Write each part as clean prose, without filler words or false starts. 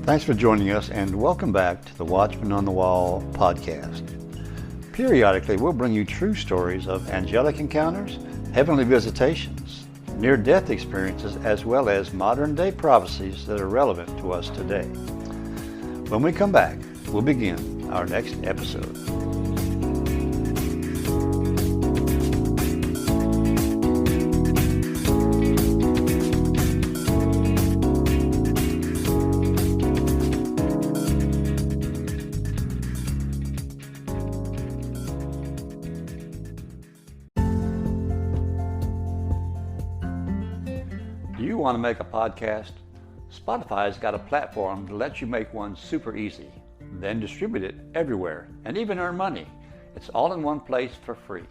Thanks for joining us and welcome back to the Watchman on the Wall podcast. Periodically, we'll bring you true stories of angelic encounters, heavenly visitations, near-death experiences, as well as modern-day prophecies that are relevant to us today. When we come back, we'll begin our next episode. Do you want to make a podcast? Spotify's got a platform to let you make one super easy, then distribute it everywhere and even earn money. It's all in one place for free.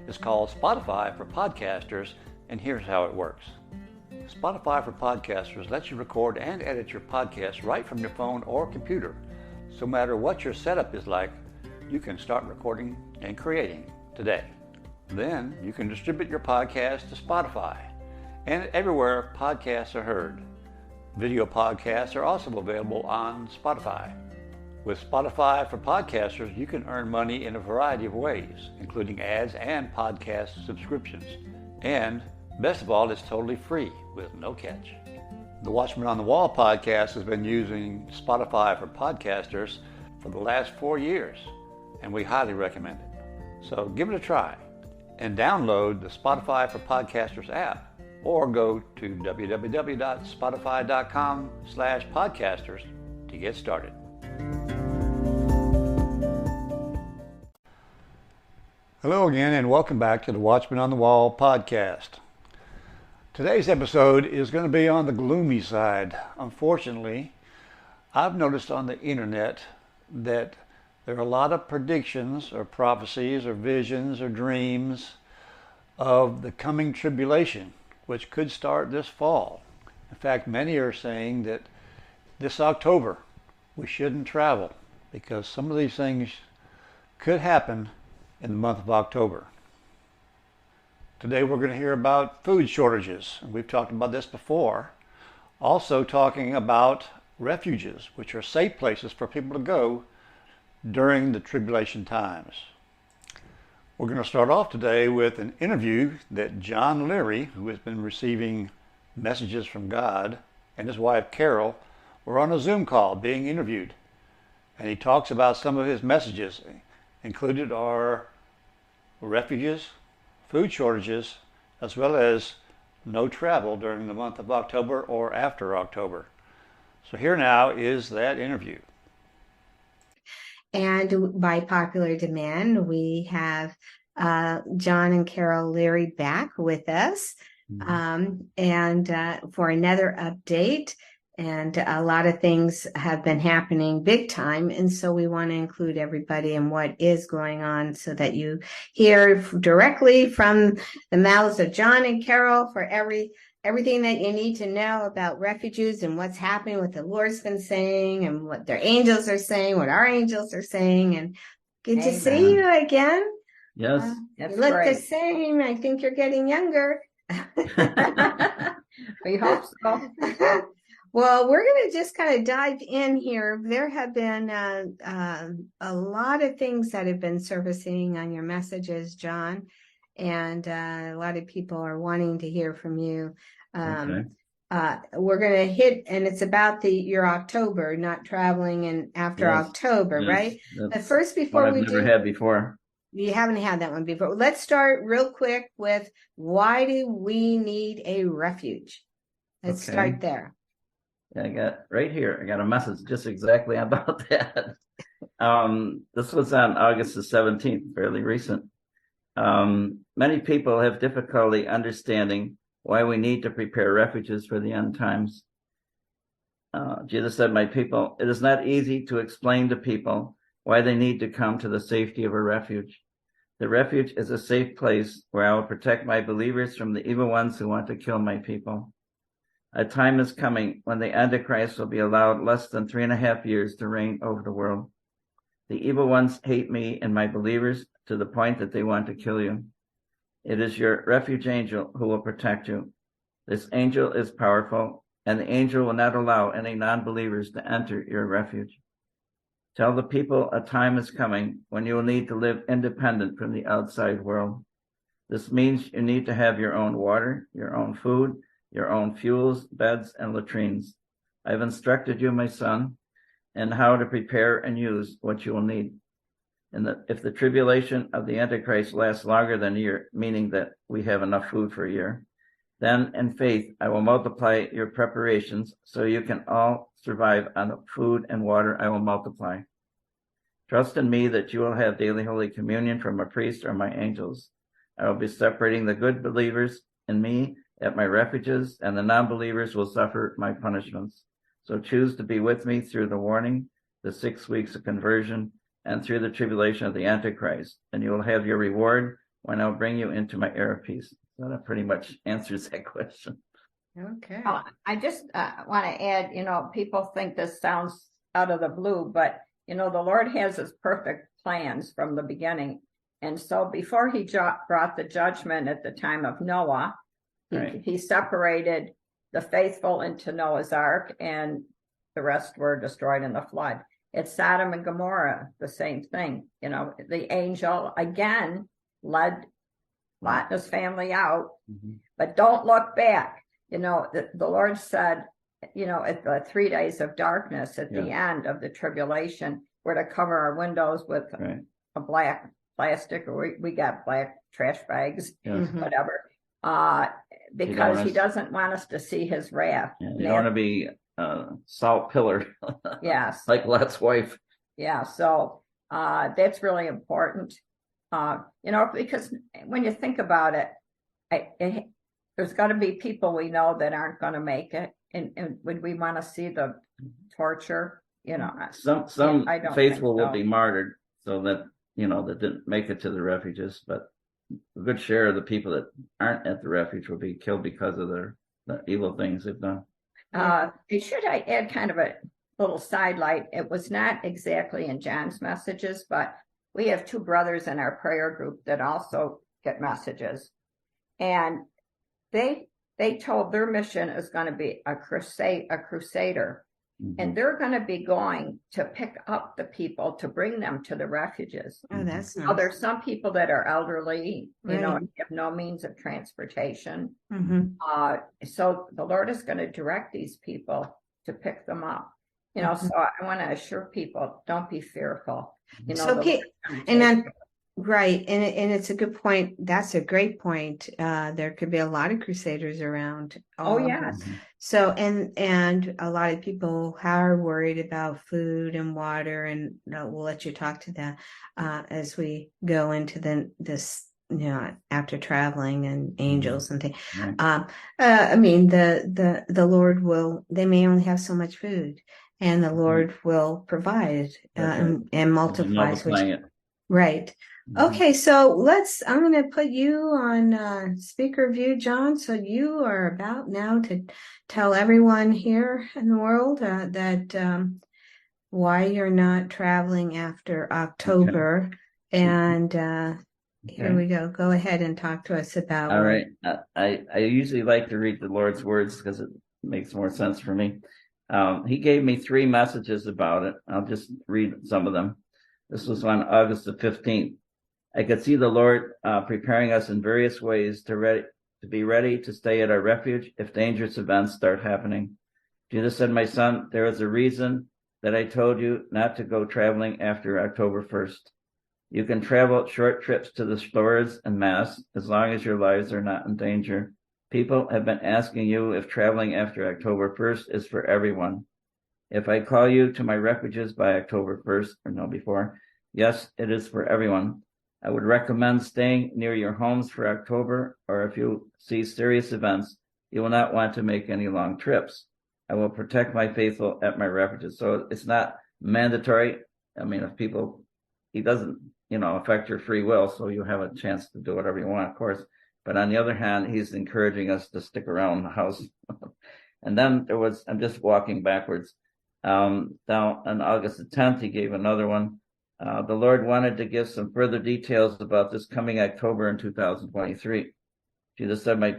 It's called Spotify for Podcasters, and here's how it works. Spotify for Podcasters lets you record and edit your podcast right from your phone or computer. So no matter what your setup is like, you can start recording and creating today. Then you can distribute your podcast to Spotify and everywhere podcasts are heard. Video podcasts are also available on Spotify. With Spotify for Podcasters, you can earn money in a variety of ways, including ads and podcast subscriptions. And best of all, it's totally free with no catch. The Watchman on the Wall podcast has been using Spotify for Podcasters for the last 4 years, and we highly recommend it. So give it a try and download the Spotify for Podcasters app, or go to www.spotify.com/podcasters to get started. Hello again and welcome back to the Watchman on the Wall podcast. Today's episode is going to be on the gloomy side. Unfortunately, I've noticed on the internet that there are a lot of predictions or prophecies or visions or dreams of the coming tribulation, which could start this fall. In fact, many are saying that this October we shouldn't travel because some of these things could happen in the month of October. Today we're going to hear about food shortages, and we've talked about this before. Also talking about refuges, which are safe places for people to go during the tribulation times. We're going to start off today with an interview that John Leary, who has been receiving messages from God, and his wife Carol were on a Zoom call being interviewed. And he talks about some of his messages. Included are refuges, food shortages, as well as no travel during the month of October or after October. So here now is that interview. And by popular demand, we have John and Carol Leary back with us, and for another update. And a lot of things have been happening big time, and so we want to include everybody in what is going on so that you hear directly from the mouths of John and Carol for everything that you need to know about refuges and what's happening, what the Lord's been saying, and what their angels are saying, what our angels are saying. And good to see you again. Yes. You look the same. I think you're getting younger. We hope so. Well, we're going to just kind of dive in here. There have been a lot of things that have been surfacing on your messages, John, and a lot of people are wanting to hear from you. Okay. We're going to hit, and it's about your October, not traveling and after October, right? But first, before we never had before. You haven't had that one before. Let's start real quick with, why do we need a refuge? Let's start there. Yeah, I got right here. I got a message just exactly about that. This was on August the 17th, fairly recent. Many people have difficulty understanding why we need to prepare refuges for the end times. Jesus said, "My people, it is not easy to explain to people why they need to come to the safety of a refuge. The refuge is a safe place where I will protect my believers from the evil ones who want to kill my people. A time is coming when the Antichrist will be allowed less than 3.5 years to reign over the world. The evil ones hate me and my believers to the point that they want to kill you. It is your refuge angel who will protect you. This angel is powerful and the angel will not allow any non-believers to enter your refuge. Tell the people a time is coming when you will need to live independent from the outside world. This means you need to have your own water, your own food, your own fuels, beds, and latrines. I've instructed you, my son, in how to prepare and use what you will need. And if the tribulation of the Antichrist lasts longer than a year, meaning that we have enough food for a year, then in faith I will multiply your preparations so you can all survive on the food and water I will multiply. Trust in me that you will have daily Holy Communion from a priest or my angels. I will be separating the good believers in me at my refuges, and the non-believers will suffer my punishments. So choose to be with me through the warning, the 6 weeks of conversion, and through the tribulation of the Antichrist, and you will have your reward when I'll bring you into my era of peace. So that pretty much answers that question. Okay. I just want to add, people think this sounds out of the blue, but, the Lord has his perfect plans from the beginning. And so before he brought the judgment at the time of Noah, Right. he separated the faithful into Noah's ark, and the rest were destroyed in the flood. It's Sodom and Gomorrah, the same thing. The angel again led Lot and his family out, but don't look back. The Lord said, at the 3 days of darkness at the end of the tribulation, we're to cover our windows with a black plastic, or we got black trash bags, whatever, because he doesn't want us to see his wrath. You don't want to be salt pillar. Yes. Like Lot's wife. Yeah. So that's really important. Because when you think about it, there's got to be people we know that aren't going to make it. And would we want to see the torture? Some I don't faithful think so. will be martyred so that, that didn't make it to the refuges, but a good share of the people that aren't at the refuge will be killed because of the evil things they've done. Should I add kind of a little sidelight? It was not exactly in John's messages, but we have 2 brothers in our prayer group that also get messages. And they told their mission is going to be a crusader. And they're going to be going to pick up the people to bring them to the refuges. Oh, that's nice. There's some people that are elderly, Right. and have no means of transportation. Mm-hmm. So the Lord is going to direct these people to pick them up. So I want to assure people, don't be fearful. Right. And it's a good point. That's a great point. There could be a lot of crusaders around. Oh, yes. So, and a lot of people are worried about food and water, and we'll let you talk to that as we go into this, after traveling and angels and things. Right. I mean, the Lord they may only have so much food, and the Lord will provide and multiply. It. Right. Okay, so I'm going to put you on speaker view, John. So you are about now to tell everyone here in the world that why you're not traveling after October. Okay. And here we go. Go ahead and talk to us about. All right. I usually like to read the Lord's words because it makes more sense for me. He gave me 3 messages about it. I'll just read some of them. This was on August the 15th. I could see the Lord preparing us in various ways to be ready to stay at our refuge if dangerous events start happening. Jesus said, my son, there is a reason that I told you not to go traveling after October 1st. You can travel short trips to the stores and mass as long as your lives are not in danger. People have been asking you if traveling after October 1st is for everyone. If I call you to my refuges by October 1st, or no, before, yes, it is for everyone. I would recommend staying near your homes for October, or if you see serious events, you will not want to make any long trips. I will protect my faithful at my refuges. So it's not mandatory. I mean, he doesn't, affect your free will, so you have a chance to do whatever you want, of course. But on the other hand, he's encouraging us to stick around the house. And then I'm just walking backwards. Down on August the 10th, he gave another one. The Lord wanted to give some further details about this coming October in 2023. Jesus said, my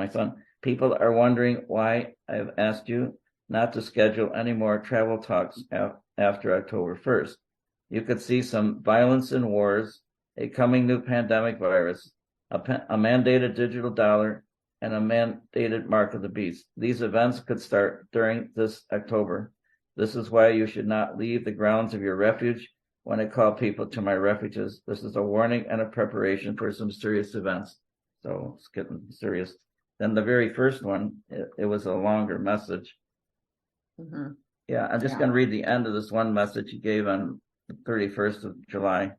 son, People are wondering why I've asked you not to schedule any more travel talks after October 1st. You could see some violence and wars, a coming new pandemic virus, a mandated digital dollar, and a mandated mark of the beast. These events could start during this October. This is why you should not leave the grounds of your refuge when I call people to my refuges. This is a warning and a preparation for some serious events. So it's getting serious. Then the very first one, it was a longer message. Mm-hmm. Yeah, I'm just going to read the end of this one message he gave on the 31st of July.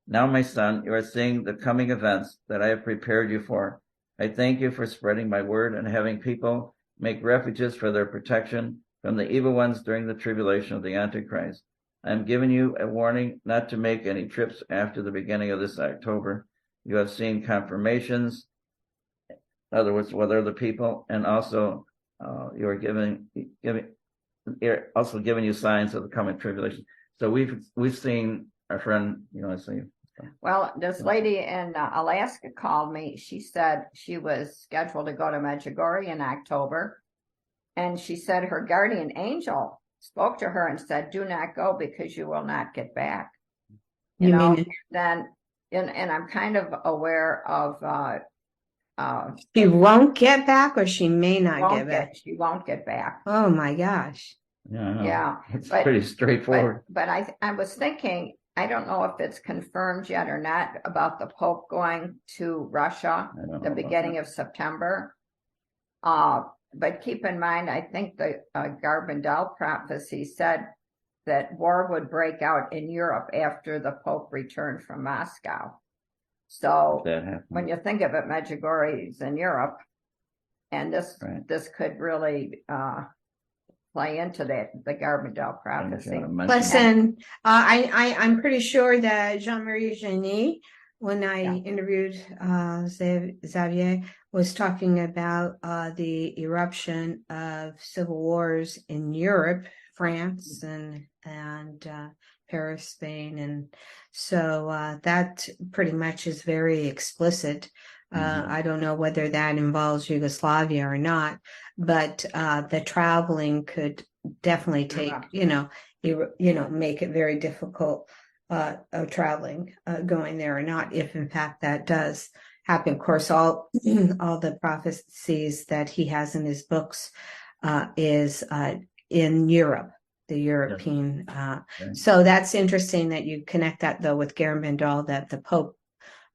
Now, my son, you are seeing the coming events that I have prepared you for. I thank you for spreading my word and having people make refuges for their protection from the evil ones during the tribulation of the Antichrist. I am giving you a warning not to make any trips after the beginning of this October. You have seen confirmations, in other words, with other people, and also you are giving you signs of the coming tribulation. So we've seen our friend, Well, this lady in Alaska called me. She said she was scheduled to go to Medjugorje in October. And she said her guardian angel spoke to her and said, do not go because you will not get back. You know, mean then, and I'm kind of aware of. She won't get back, or she may not get back. She won't get back. Oh my gosh. Yeah. It's pretty straightforward. But I was thinking, I don't know if it's confirmed yet or not about the Pope going to Russia the beginning of September. But keep in mind, I think the Garbindel prophecy said that war would break out in Europe after the Pope returned from Moscow. So when you think of it, Medjugorje is in Europe, and this could really play into the Garbindel prophecy. Listen, I'm pretty sure that Jean-Marie Genet, when I interviewed Xavier, was talking about the eruption of civil wars in Europe, France and Paris, Spain, and so that pretty much is very explicit. I don't know whether that involves Yugoslavia or not, but the traveling could definitely take, make it very difficult of traveling, going there or not, if in fact that does happen. Of course, all the prophecies that he has in his books is in Europe, the European. So that's interesting that you connect that though with Garbindel, that the Pope,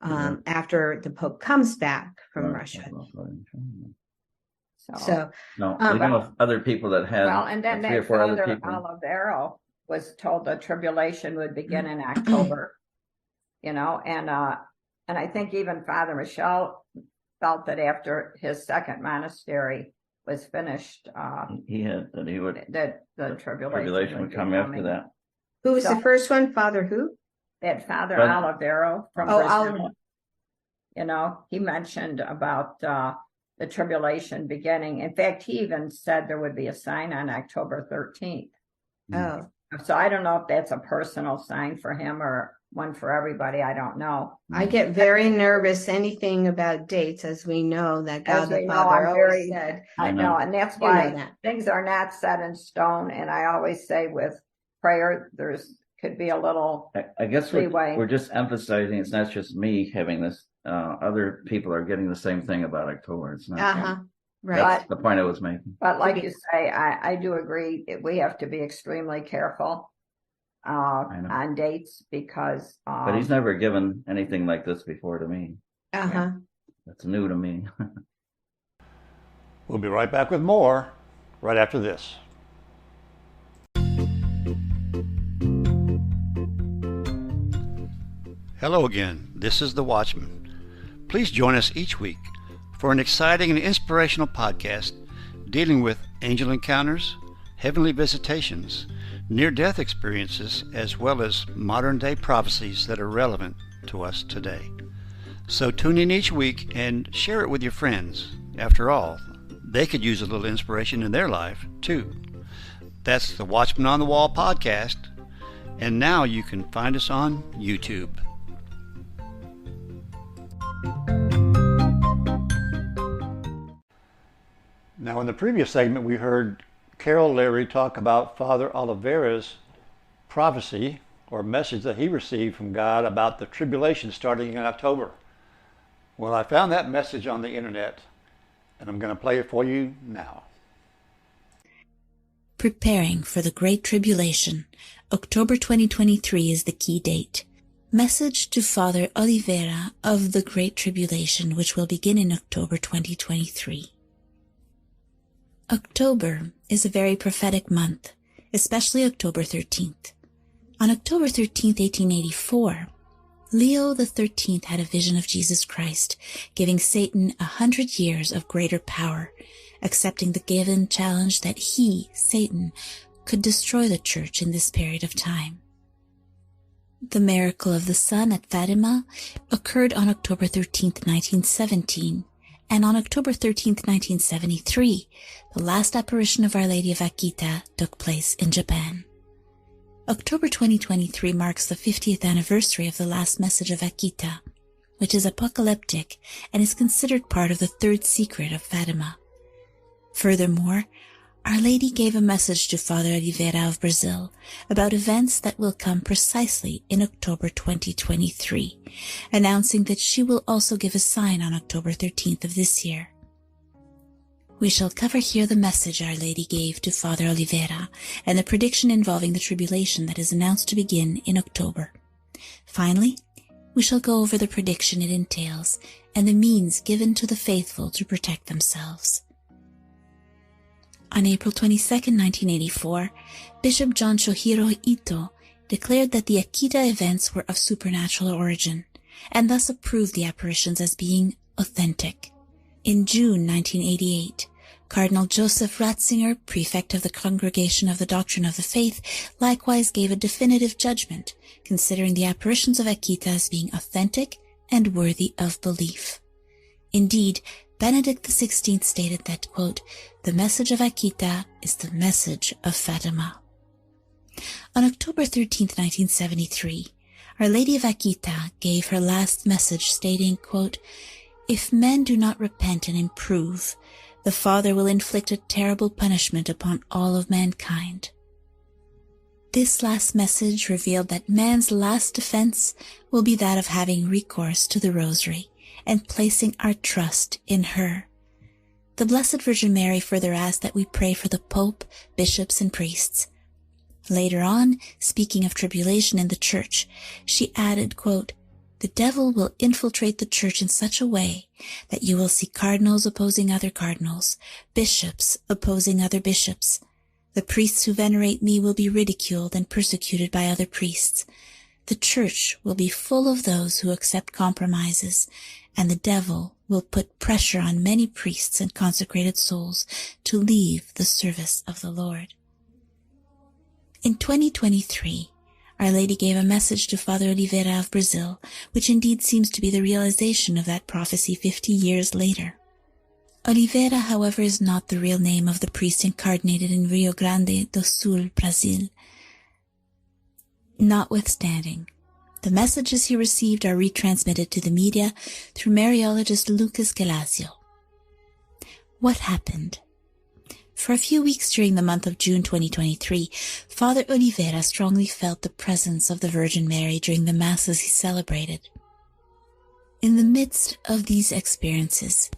after the Pope comes back from Russia. So no, we know of other people that had and then 3 or 4 other people. Olivero was told the tribulation would begin in October, and I think even Father Michel felt that after his second monastery was finished, the tribulation would come after that. Who was the first one? Father who? That Father Olivero from Brazil. He mentioned about the tribulation beginning. In fact, he even said there would be a sign on October 13th. Oh. So I don't know if that's a personal sign for him or one for everybody. I don't know. I get very nervous anything about dates, as we know that God the Father always said. I know, and that's why things are not set in stone. And I always say with prayer, could be a little. I guess we're just emphasizing it's not just me having this. Other people are getting the same thing about October. It's not. Right. That's the point I was making. But like you say, I do agree. We have to be extremely careful on dates because. But he's never given anything like this before to me. That's new to me. We'll be right back with more right after this. Hello again. This is The Watchman. Please join us each week for an exciting and inspirational podcast dealing with angel encounters, heavenly visitations, near-death experiences, as well as modern-day prophecies that are relevant to us today. So tune in each week and share it with your friends. After all, they could use a little inspiration in their life, too. That's the Watchman on the Wall podcast, and now you can find us on YouTube. Now, in the previous segment, we heard Carol Leary talk about Father Oliveira's prophecy or message that he received from God about the tribulation starting in October. Well, I found that message on the internet, and I'm going to play it for you now. Preparing for the Great Tribulation. October 2023 is the key date. Message to Father Oliveira of the Great Tribulation, which will begin in October 2023. October is a very prophetic month, especially October 13th. On October 13th, 1884, Leo XIII had a vision of Jesus Christ, giving Satan 100 years of greater power, accepting the given challenge that he, Satan, could destroy the church in this period of time. The miracle of the sun at Fatima occurred on October 13th, 1917, and on October 13th, 1973, the last apparition of Our Lady of Akita took place in Japan. October 2023 marks the 50th anniversary of the last message of Akita, which is apocalyptic and is considered part of the third secret of Fatima. Furthermore, Our Lady gave a message to Father Oliveira of Brazil about events that will come precisely in October 2023, announcing that she will also give a sign on October 13th of this year. We shall cover here the message Our Lady gave to Father Oliveira and the prediction involving the tribulation that is announced to begin in October. Finally, we shall go over the prediction it entails and the means given to the faithful to protect themselves. On April 22, 1984, Bishop John Shohiro Ito declared that the Akita events were of supernatural origin, and thus approved the apparitions as being authentic. In June 1988, Cardinal Joseph Ratzinger, prefect of the Congregation of the Doctrine of the Faith, likewise gave a definitive judgment, considering the apparitions of Akita as being authentic and worthy of belief. Indeed, Benedict XVI stated that, quote, "The message of Akita is the message of Fatima." On October 13, 1973, Our Lady of Akita gave her last message stating, quote, "If men do not repent and improve, the Father will inflict a terrible punishment upon all of mankind." This last message revealed that man's last defense will be that of having recourse to the Rosary and placing our trust in her. The Blessed Virgin Mary further asked that we pray for the Pope, bishops, and priests. Later on, speaking of tribulation in the Church, she added, quote, "The devil will infiltrate the Church in such a way that you will see cardinals opposing other cardinals, bishops opposing other bishops. The priests who venerate me will be ridiculed and persecuted by other priests. The Church will be full of those who accept compromises, and the devil will put pressure on many priests and consecrated souls to leave the service of the Lord." In 2023, Our Lady gave a message to Father Oliveira of Brazil, which indeed seems to be the realization of that prophecy 50 years later. Oliveira, however, is not the real name of the priest incarnated in Rio Grande do Sul, Brazil. Notwithstanding, the messages he received are retransmitted to the media through Mariologist Lucas Galasio. What happened? For a few weeks during the month of June 2023, Father Oliveira strongly felt the presence of the Virgin Mary during the Masses he celebrated. In the midst of these experiences,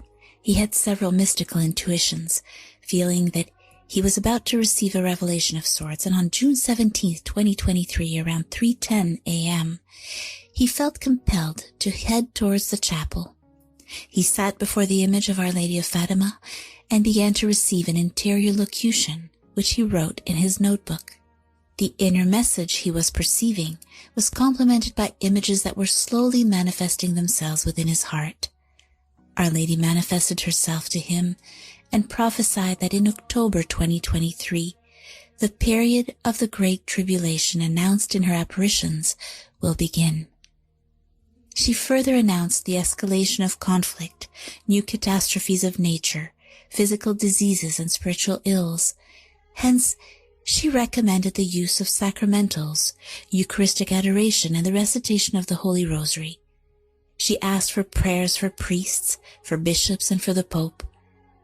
he had several mystical intuitions, feeling that he was about to receive a revelation of sorts, and on June 17, 2023, around 3:10 a.m., he felt compelled to head towards the chapel. He sat before the image of Our Lady of Fatima and began to receive an interior locution, which he wrote in his notebook. The inner message he was perceiving was complemented by images that were slowly manifesting themselves within his heart. Our Lady manifested herself to him and prophesied that in October 2023, the period of the Great Tribulation announced in her apparitions will begin. She further announced the escalation of conflict, new catastrophes of nature, physical diseases, and spiritual ills. Hence, she recommended the use of sacramentals, Eucharistic adoration, and the recitation of the Holy Rosary. She asked for prayers for priests, for bishops, and for the Pope.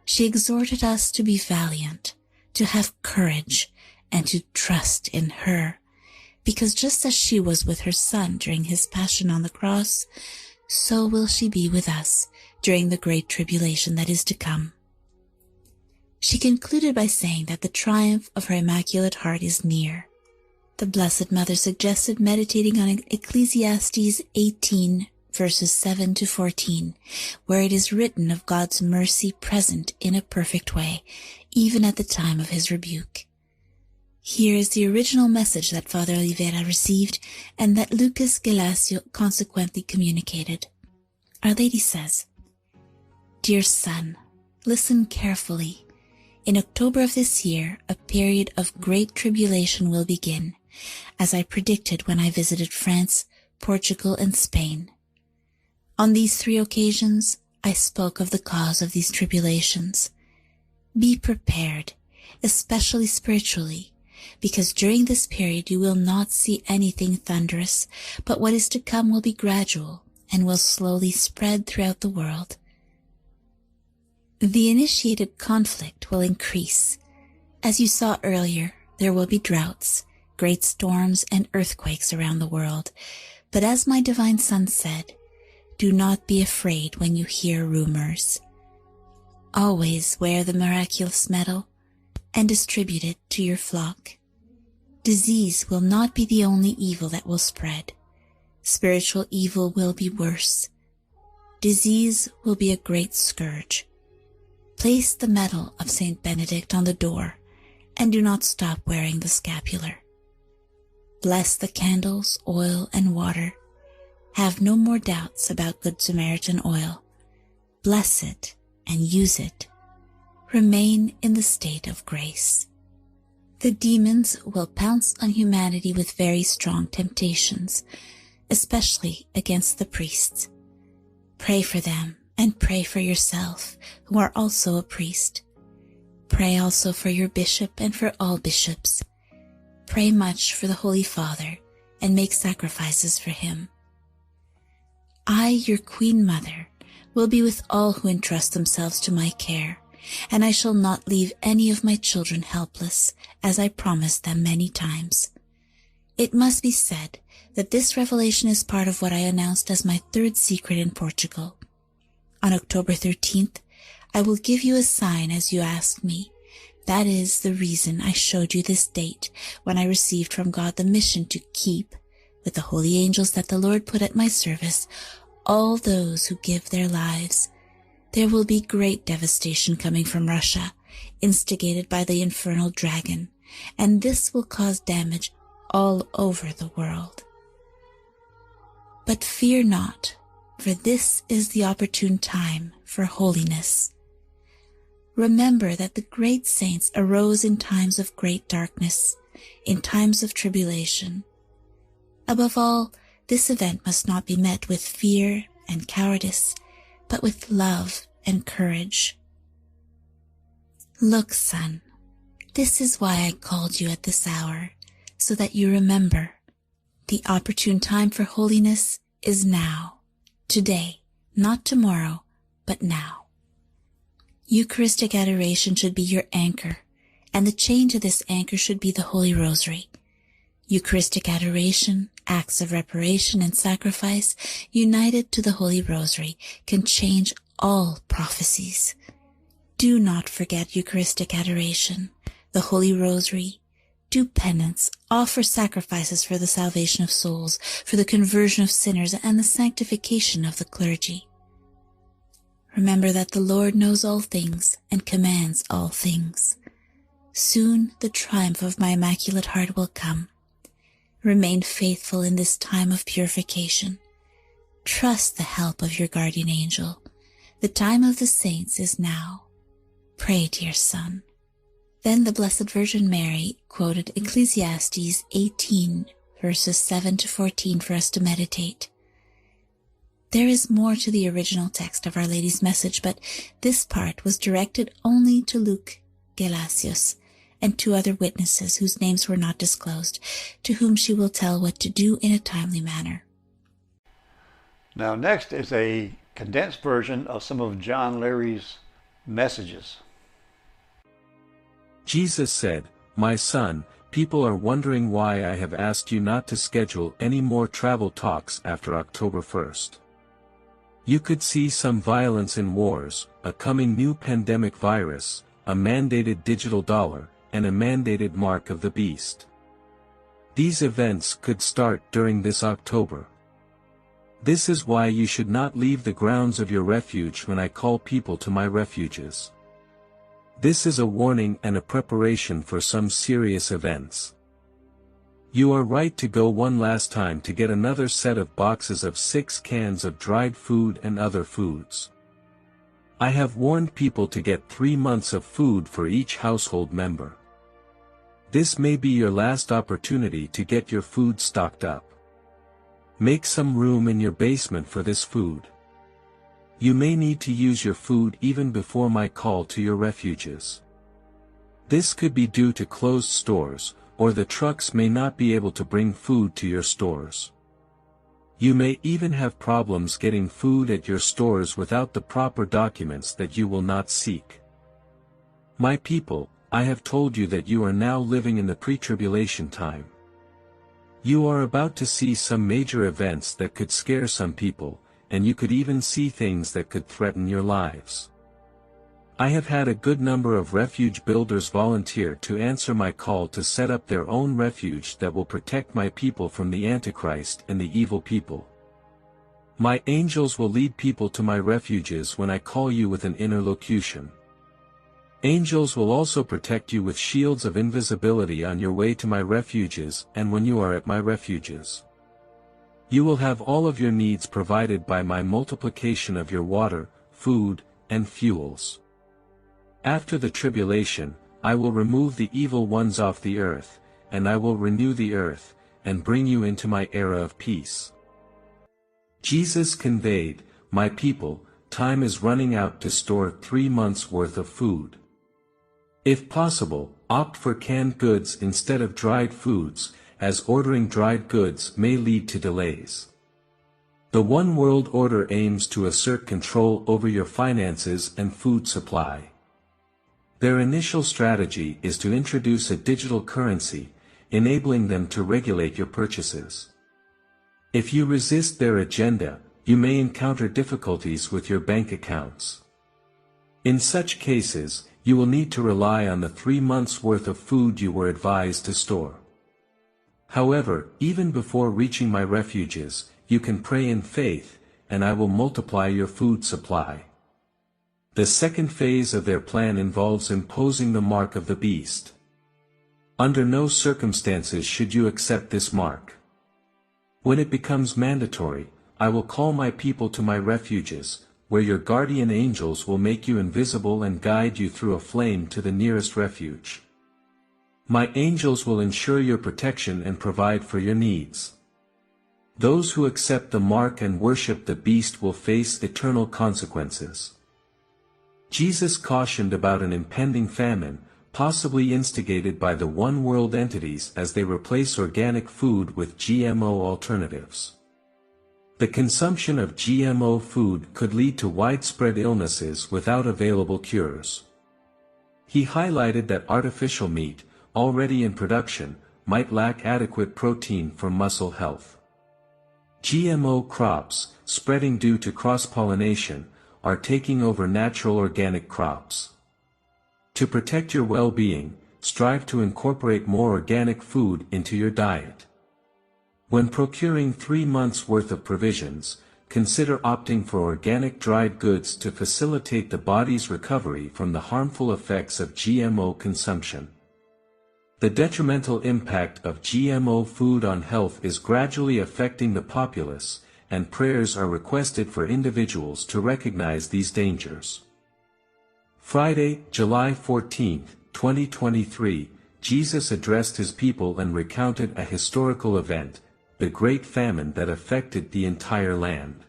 She exhorted us to be valiant, to have courage, and to trust in her, because just as she was with her Son during his passion on the cross, so will she be with us during the great tribulation that is to come. She concluded by saying that the triumph of her Immaculate Heart is near. The Blessed Mother suggested meditating on Ecclesiastes 18, verses 7 to 14, where it is written of God's mercy present in a perfect way, even at the time of his rebuke. Here is the original message that Father Oliveira received and that Lucas Gelasio consequently communicated. Our Lady says, "Dear son, listen carefully. In October of this year, a period of great tribulation will begin, as I predicted when I visited France, Portugal, and Spain. On these 3 occasions, I spoke of the cause of these tribulations. Be prepared, especially spiritually, because during this period you will not see anything thunderous, but what is to come will be gradual and will slowly spread throughout the world. The initiated conflict will increase. As you saw earlier, there will be droughts, great storms, and earthquakes around the world. But as my divine Son said, do not be afraid when you hear rumors. Always wear the miraculous medal and distribute it to your flock. Disease will not be the only evil that will spread. Spiritual evil will be worse. Disease will be a great scourge. Place the medal of Saint Benedict on the door and do not stop wearing the scapular. Bless the candles, oil, and water. Have no more doubts about Good Samaritan oil. Bless it and use it. Remain in the state of grace. The demons will pounce on humanity with very strong temptations, especially against the priests. Pray for them and pray for yourself, who are also a priest. Pray also for your bishop and for all bishops. Pray much for the Holy Father and make sacrifices for him. I, your Queen Mother, will be with all who entrust themselves to my care, and I shall not leave any of my children helpless, as I promised them many times. It must be said that this revelation is part of what I announced as my 3rd secret in Portugal. On October 13th, I will give you a sign as you asked me. That is the reason I showed you this date when I received from God the mission to keep, with the holy angels that the Lord put at my service, all those who give their lives. There will be great devastation coming from Russia, instigated by the infernal dragon, and this will cause damage all over the world. But fear not, for this is the opportune time for holiness. Remember that the great saints arose in times of great darkness, in times of tribulation. Above all, this event must not be met with fear and cowardice, but with love and courage. Look, son, this is why I called you at this hour, so that you remember. The opportune time for holiness is now, today, not tomorrow, but now. Eucharistic adoration should be your anchor, and the chain to this anchor should be the Holy Rosary. Eucharistic adoration, acts of reparation and sacrifice, united to the Holy Rosary, can change all prophecies. Do not forget Eucharistic adoration, the Holy Rosary. Do penance, offer sacrifices for the salvation of souls, for the conversion of sinners, and the sanctification of the clergy. Remember that the Lord knows all things and commands all things. Soon the triumph of my Immaculate Heart will come. Remain faithful in this time of purification. Trust the help of your guardian angel. The time of the saints is now. Pray, dear son. Then the Blessed Virgin Mary quoted Ecclesiastes 18, verses 7 to 14 for us to meditate. There is more to the original text of Our Lady's message, but this part was directed only to Luke Gelasius and 2 other witnesses whose names were not disclosed, to whom she will tell what to do in a timely manner. Now next is a condensed version of some of John Leary's messages. Jesus said, "My son, people are wondering why I have asked you not to schedule any more travel talks after October 1st. You could see some violence in wars, a coming new pandemic virus, a mandated digital dollar, and a mandated mark of the beast. These events could start during this October. This is why you should not leave the grounds of your refuge when I call people to my refuges. This is a warning and a preparation for some serious events. You are right to go one last time to get another set of boxes of 6 cans of dried food and other foods. I have warned people to get 3 months of food for each household member. This may be your last opportunity to get your food stocked up. Make some room in your basement for this food. You may need to use your food even before my call to your refuges. This could be due to closed stores, or the trucks may not be able to bring food to your stores. You may even have problems getting food at your stores without the proper documents that you will not seek. My people, I have told you that you are now living in the pre-tribulation time. You are about to see some major events that could scare some people, and you could even see things that could threaten your lives. I have had a good number of refuge builders volunteer to answer my call to set up their own refuge that will protect my people from the Antichrist and the evil people. My angels will lead people to my refuges when I call you with an interlocution. Angels will also protect you with shields of invisibility on your way to my refuges and when you are at my refuges. You will have all of your needs provided by my multiplication of your water, food, and fuels. After the tribulation, I will remove the evil ones off the earth, and I will renew the earth, and bring you into my era of peace. Jesus conveyed, "My people, time is running out to store 3 months' worth of food. If possible, opt for canned goods instead of dried foods, as ordering dried goods may lead to delays." The One World Order aims to assert control over your finances and food supply. Their initial strategy is to introduce a digital currency, enabling them to regulate your purchases. If you resist their agenda, you may encounter difficulties with your bank accounts. In such cases, you will need to rely on the 3 months' worth of food you were advised to store. However, even before reaching my refuges, you can pray in faith, and I will multiply your food supply. The second phase of their plan involves imposing the mark of the beast. Under no circumstances should you accept this mark. When it becomes mandatory, I will call my people to my refuges, where your guardian angels will make you invisible and guide you through a flame to the nearest refuge. My angels will ensure your protection and provide for your needs. Those who accept the mark and worship the beast will face eternal consequences. Jesus cautioned about an impending famine, possibly instigated by the One World entities as they replace organic food with GMO alternatives. The consumption of GMO food could lead to widespread illnesses without available cures. He highlighted that artificial meat, already in production, might lack adequate protein for muscle health. GMO crops, spreading due to cross-pollination, are taking over natural organic crops. To protect your well-being, strive to incorporate more organic food into your diet. When procuring 3 months' worth of provisions, consider opting for organic dried goods to facilitate the body's recovery from the harmful effects of GMO consumption. The detrimental impact of GMO food on health is gradually affecting the populace, and prayers are requested for individuals to recognize these dangers. Friday, July 14, 2023, Jesus addressed his people and recounted a historical event, the Great Famine that affected the entire land.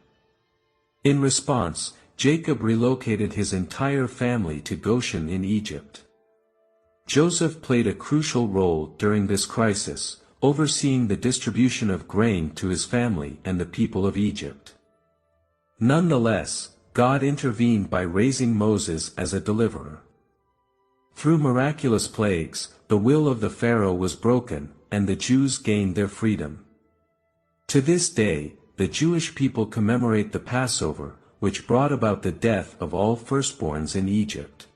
In response, Jacob relocated his entire family to Goshen in Egypt. Joseph played a crucial role during this crisis, overseeing the distribution of grain to his family and the people of Egypt. Nonetheless, God intervened by raising Moses as a deliverer. Through miraculous plagues, the will of the Pharaoh was broken, and the Jews gained their freedom. To this day, the Jewish people commemorate the Passover, which brought about the death of all firstborns in Egypt.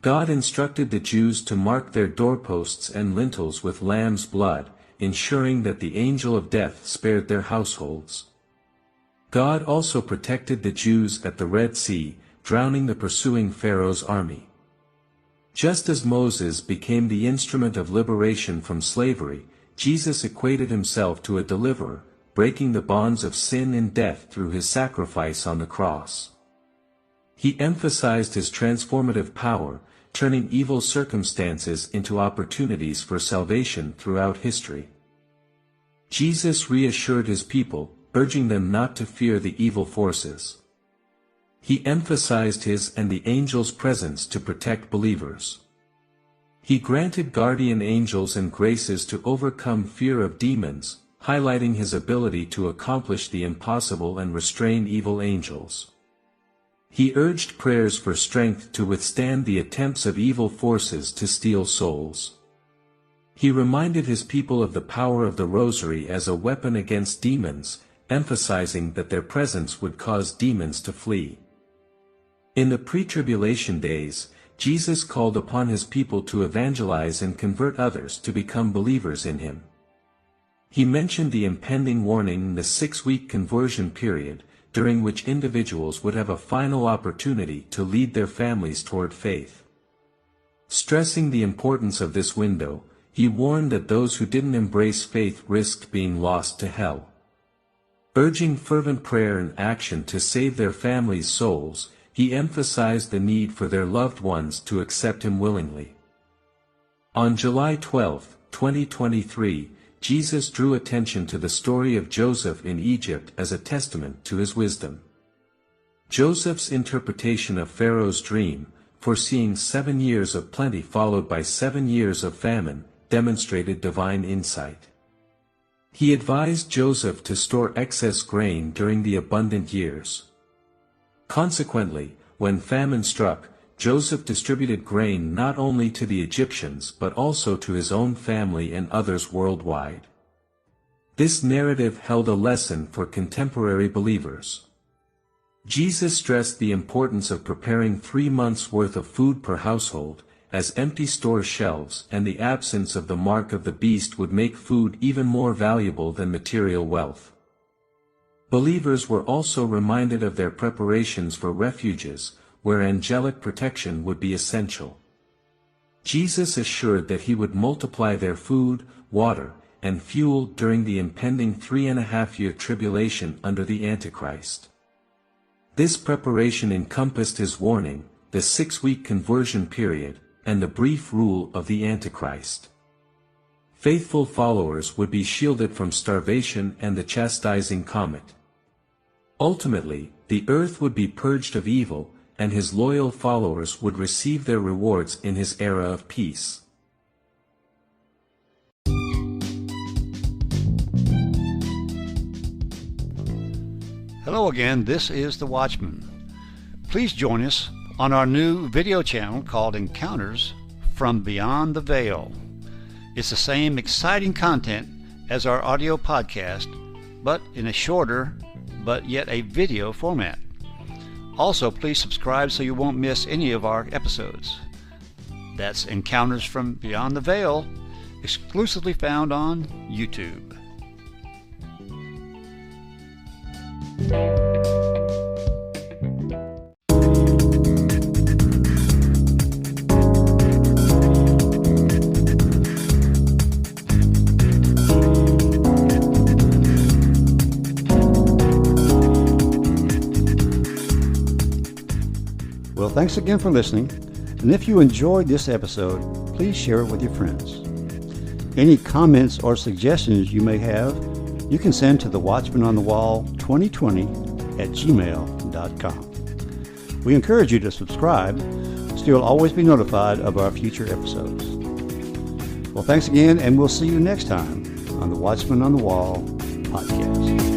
God instructed the Jews to mark their doorposts and lintels with lamb's blood, ensuring that the angel of death spared their households. God also protected the Jews at the Red Sea, drowning the pursuing Pharaoh's army. Just as Moses became the instrument of liberation from slavery, Jesus equated himself to a deliverer, breaking the bonds of sin and death through his sacrifice on the cross. He emphasized his transformative power, turning evil circumstances into opportunities for salvation throughout history. Jesus reassured his people, urging them not to fear the evil forces. He emphasized his and the angels' presence to protect believers. He granted guardian angels and graces to overcome fear of demons, highlighting his ability to accomplish the impossible and restrain evil angels. He urged prayers for strength to withstand the attempts of evil forces to steal souls. He reminded his people of the power of the rosary as a weapon against demons, emphasizing that their presence would cause demons to flee. In the pre-tribulation days, Jesus called upon his people to evangelize and convert others to become believers in him. He mentioned the impending warning, the 6-week conversion period, during which individuals would have a final opportunity to lead their families toward faith. Stressing the importance of this window, he warned that those who didn't embrace faith risked being lost to hell. Urging fervent prayer and action to save their families' souls, he emphasized the need for their loved ones to accept him willingly. On July 12, 2023, Jesus drew attention to the story of Joseph in Egypt as a testament to his wisdom. Joseph's interpretation of Pharaoh's dream, foreseeing 7 years of plenty followed by 7 years of famine, demonstrated divine insight. He advised Joseph to store excess grain during the abundant years. Consequently, when famine struck, Joseph distributed grain not only to the Egyptians but also to his own family and others worldwide. This narrative held a lesson for contemporary believers. Jesus stressed the importance of preparing 3 months' worth of food per household, as empty store shelves and the absence of the mark of the beast would make food even more valuable than material wealth. Believers were also reminded of their preparations for refuges, where angelic protection would be essential. Jesus assured that he would multiply their food, water, and fuel during the impending 3.5-year tribulation under the Antichrist. This preparation encompassed his warning, the 6-week conversion period, and the brief rule of the Antichrist. Faithful followers would be shielded from starvation and the chastising comet. Ultimately, the earth would be purged of evil, and his loyal followers would receive their rewards in his era of peace. Hello again, this is The Watchman. Please join us on our new video channel called Encounters from Beyond the Veil. It's the same exciting content as our audio podcast, but in a shorter, but yet a video format. Also, please subscribe so you won't miss any of our episodes. That's Encounters from Beyond the Veil, exclusively found on YouTube. Well, thanks again for listening, and if you enjoyed this episode, please share it with your friends. Any comments or suggestions you may have, you can send to thewatchmanonthewall2020@gmail.com. We encourage you to subscribe so you'll always be notified of our future episodes. Well, thanks again, and we'll see you next time on the Watchman on the Wall podcast.